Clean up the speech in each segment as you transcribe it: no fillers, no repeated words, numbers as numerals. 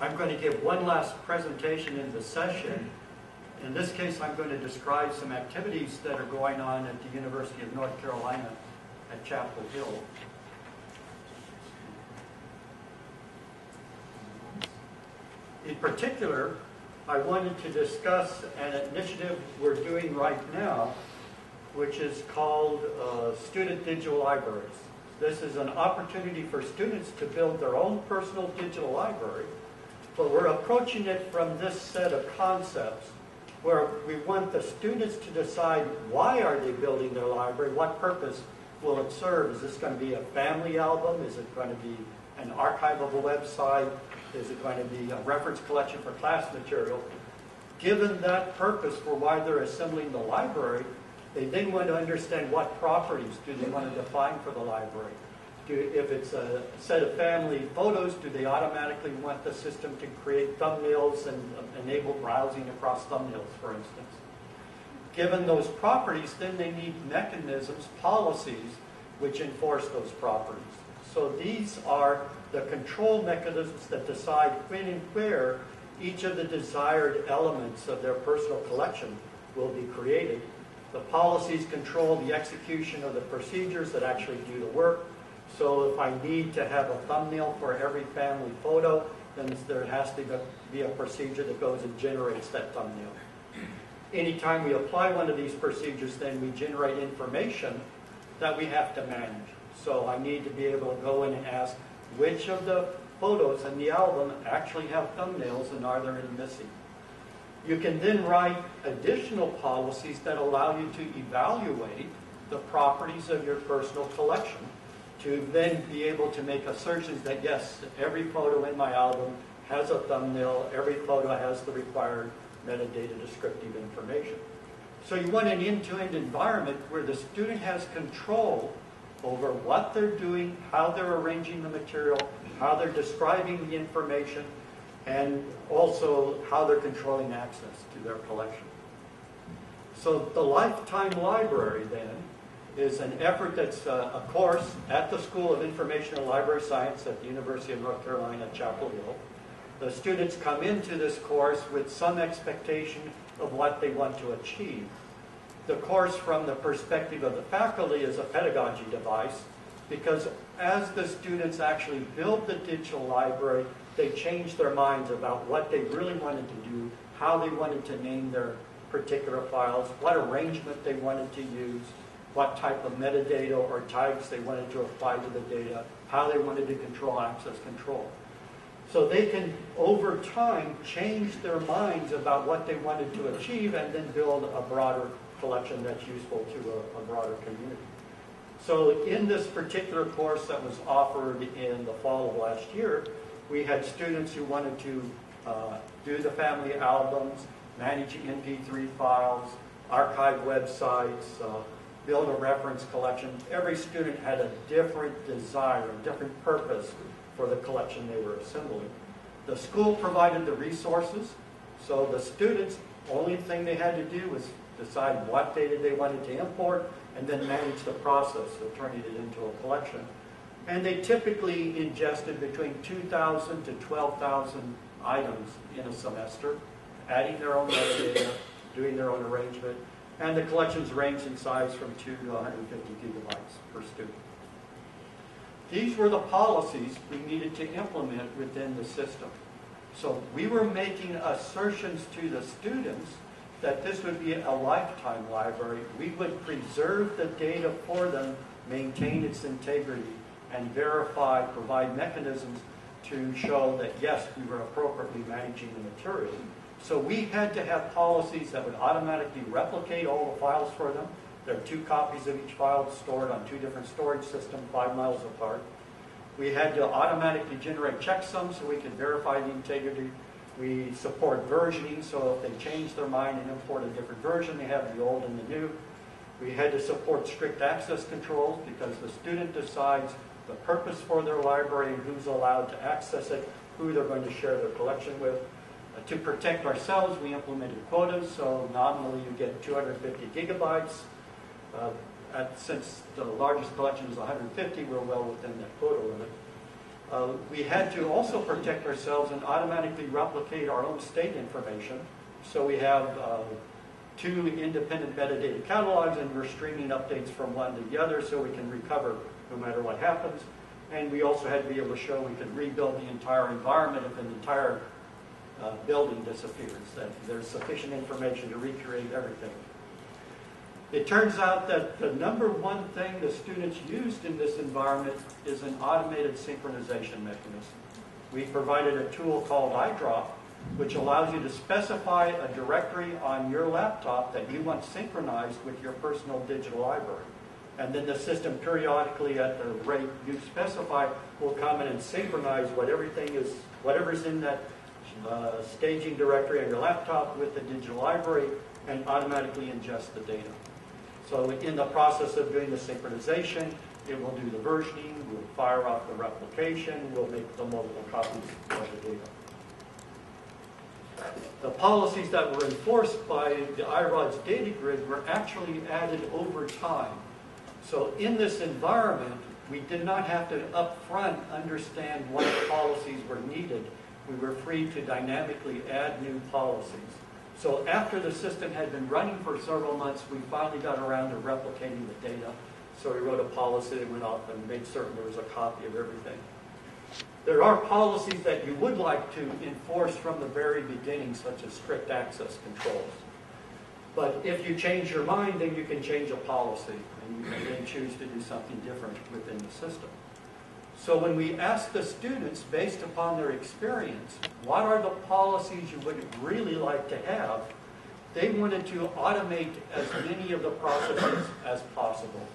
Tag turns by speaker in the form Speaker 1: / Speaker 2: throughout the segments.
Speaker 1: I'm going to give one last presentation in the session. In this case, I'm going to describe some activities that are going on at the University of North Carolina at Chapel Hill. In particular, I wanted to discuss an initiative we're doing right now, which is called Student Digital Libraries. This is an opportunity for students to build their own personal digital library, but we're approaching it from this set of concepts where we want the students to decide why are they building their library, what purpose will it serve. Is this going to be a family album? Is it going to be an archivable website? Is it going to be a reference collection for class material? Given that purpose for why they're assembling the library, they then want to understand what properties do they want to define for the library. If it's a set of family photos, do they automatically want the system to create thumbnails and enable browsing across thumbnails, for instance? Given those properties, then they need mechanisms, policies, which enforce those properties. So these are the control mechanisms that decide when and where each of the desired elements of their personal collection will be created. The policies control the execution of the procedures that actually do the work. So if I need to have a thumbnail for every family photo, then there has to be a procedure that goes and generates that thumbnail. Anytime we apply one of these procedures, then we generate information that we have to manage. So I need to be able to go in and ask which of the photos in the album actually have thumbnails and are there any missing. You can then write additional policies that allow you to evaluate the properties of your personal collection to then be able to make assertions that yes, every photo in my album has a thumbnail, every photo has the required metadata descriptive information. So you want an end-to-end environment where the student has control over what they're doing, how they're arranging the material, how they're describing the information, and also how they're controlling access to their collection. So the Lifetime Library, then, is an effort that's a course at the School of Information and Library Science at the University of North Carolina at Chapel Hill. The students come into this course with some expectation of what they want to achieve. The course, from the perspective of the faculty, is a pedagogy device because as the students actually build the digital library, they change their minds about what they really wanted to do, how they wanted to name their particular files, what arrangement they wanted to use, what type of metadata or tags they wanted to apply to the data, how they wanted to control access control. So they can, over time, change their minds about what they wanted to achieve and then build a broader collection that's useful to a broader community. So in this particular course that was offered in the fall of last year, we had students who wanted to do the family albums, manage MP3 files, archive websites, build a reference collection. Every student had a different desire, a different purpose for the collection they were assembling. The school provided the resources, so the students, only thing they had to do was decide what data they wanted to import and then manage the process of turning it into a collection. And they typically ingested between 2,000 to 12,000 items in a semester, adding their own metadata, doing their own arrangement, and the collections range in size from 2 to 150 gigabytes per student. These were the policies we needed to implement within the system. So we were making assertions to the students that this would be a lifetime library. We would preserve the data for them, maintain its integrity, and verify, provide mechanisms to show that, yes, we were appropriately managing the material. So we had to have policies that would automatically replicate all the files for them. There are 2 copies of each file stored on 2 different storage systems, 5 miles apart. We had to automatically generate checksums so we could verify the integrity. We support versioning, so if they change their mind and import a different version, they have the old and the new. We had to support strict access controls because the student decides the purpose for their library and who's allowed to access it, who they're going to share their collection with. To protect ourselves, we implemented quotas, so nominally you get 250 gigabytes. Since the largest collection is 150, we're well within that quota limit. We had to also protect ourselves and automatically replicate our own state information. So we have 2 independent metadata catalogs, and we're streaming updates from one to the other so we can recover no matter what happens. And we also had to be able to show we could rebuild the entire environment if an entire building disappears, that there's sufficient information to recreate everything. It turns out that the number one thing the students used in this environment is an automated synchronization mechanism. We provided a tool called iDrop, which allows you to specify a directory on your laptop that you want synchronized with your personal digital library. And then the system periodically, at the rate you specify, will come in and synchronize whatever's in that staging directory on your laptop with the digital library and automatically ingest the data. So in the process of doing the synchronization, it will do the versioning, we'll fire off the replication, we'll make the multiple copies of the data. The policies that were enforced by the IROD's data grid were actually added over time. So in this environment, we did not have to upfront understand what policies were needed. We were free to dynamically add new policies. So after the system had been running for several months, we finally got around to replicating the data. So we wrote a policy that went off and made certain there was a copy of everything. There are policies that you would like to enforce from the very beginning, such as strict access controls. But if you change your mind, then you can change a policy, and you can then choose to do something different within the system. So when we asked the students, based upon their experience, what are the policies you would really like to have, they wanted to automate as many of the processes as possible.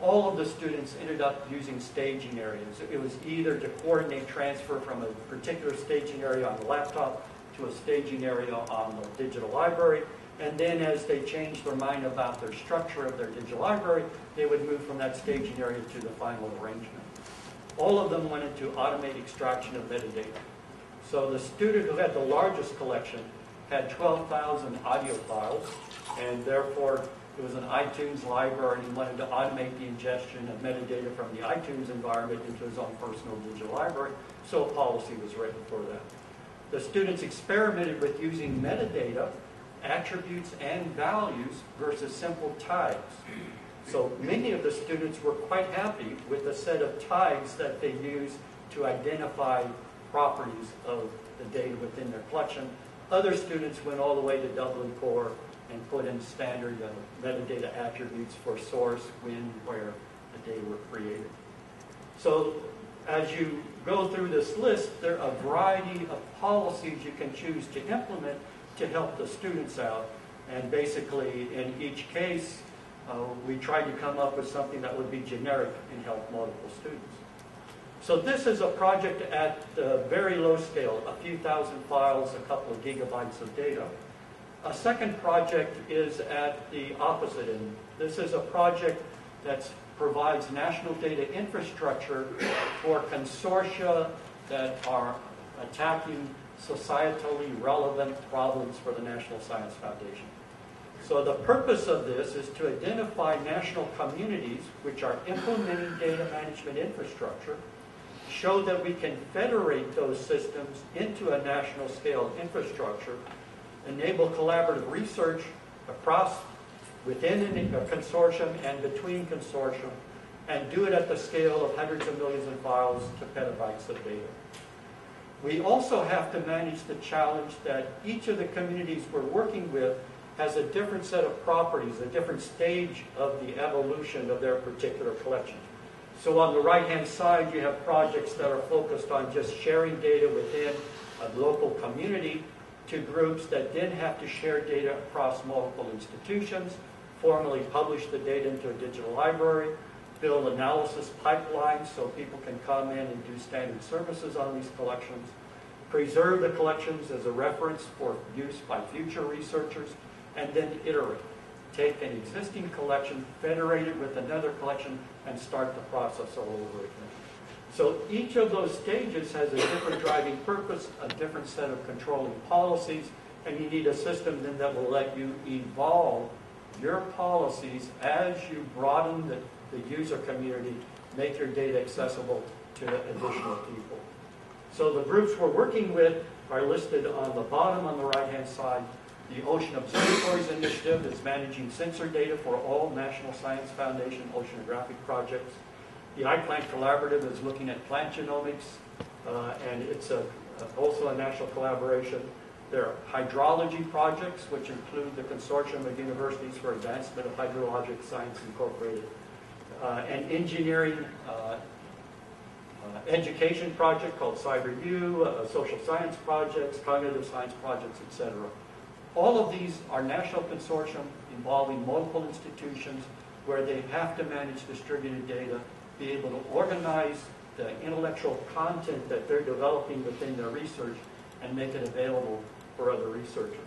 Speaker 1: All of the students ended up using staging areas. It was either to coordinate transfer from a particular staging area on the laptop to a staging area on the digital library, and then as they changed their mind about their structure of their digital library, they would move from that staging area to the final arrangement. All of them wanted to automate extraction of metadata. So the student who had the largest collection had 12,000 audio files, and therefore it was an iTunes library, and he wanted to automate the ingestion of metadata from the iTunes environment into his own personal digital library, so a policy was written for that. The students experimented with using metadata, attributes, and values versus simple tags. So many of the students were quite happy with the set of tags that they used to identify properties of the data within their collection. Other students went all the way to Dublin Core and put in standard metadata attributes for source, when, where the data were created. So as you go through this list, there are a variety of policies you can choose to implement to help the students out. And basically, in each case, we tried to come up with something that would be generic and help multiple students. So this is a project at the very low scale, a few thousand files, a couple of gigabytes of data. A second project is at the opposite end. This is a project that provides national data infrastructure for consortia that are attacking societally relevant problems for the National Science Foundation. So the purpose of this is to identify national communities which are implementing data management infrastructure, show that we can federate those systems into a national scale infrastructure, enable collaborative research across, within a consortium and between consortium, and do it at the scale of hundreds of millions of files to petabytes of data. We also have to manage the challenge that each of the communities we're working with has a different set of properties, a different stage of the evolution of their particular collection. So on the right-hand side, you have projects that are focused on just sharing data within a local community to groups that then have to share data across multiple institutions, formally publish the data into a digital library, build analysis pipelines so people can come in and do standard services on these collections, preserve the collections as a reference for use by future researchers, and then iterate. Take an existing collection, federate it with another collection, and start the process all over again. So each of those stages has a different driving purpose, a different set of controlling policies, and you need a system then that will let you evolve your policies as you broaden the user community, make your data accessible to additional people. So the groups we're working with are listed on the bottom on the right-hand side. The Ocean Observatories Initiative is managing sensor data for all National Science Foundation oceanographic projects. The iPlant Collaborative is looking at plant genomics, and it's also a national collaboration. There are hydrology projects, which include the Consortium of Universities for Advancement of Hydrologic Science Incorporated, an engineering education project called CyberU, social science projects, cognitive science projects, etc. All of these are national consortium involving multiple institutions where they have to manage distributed data, be able to organize the intellectual content that they're developing within their research and make it available for other researchers.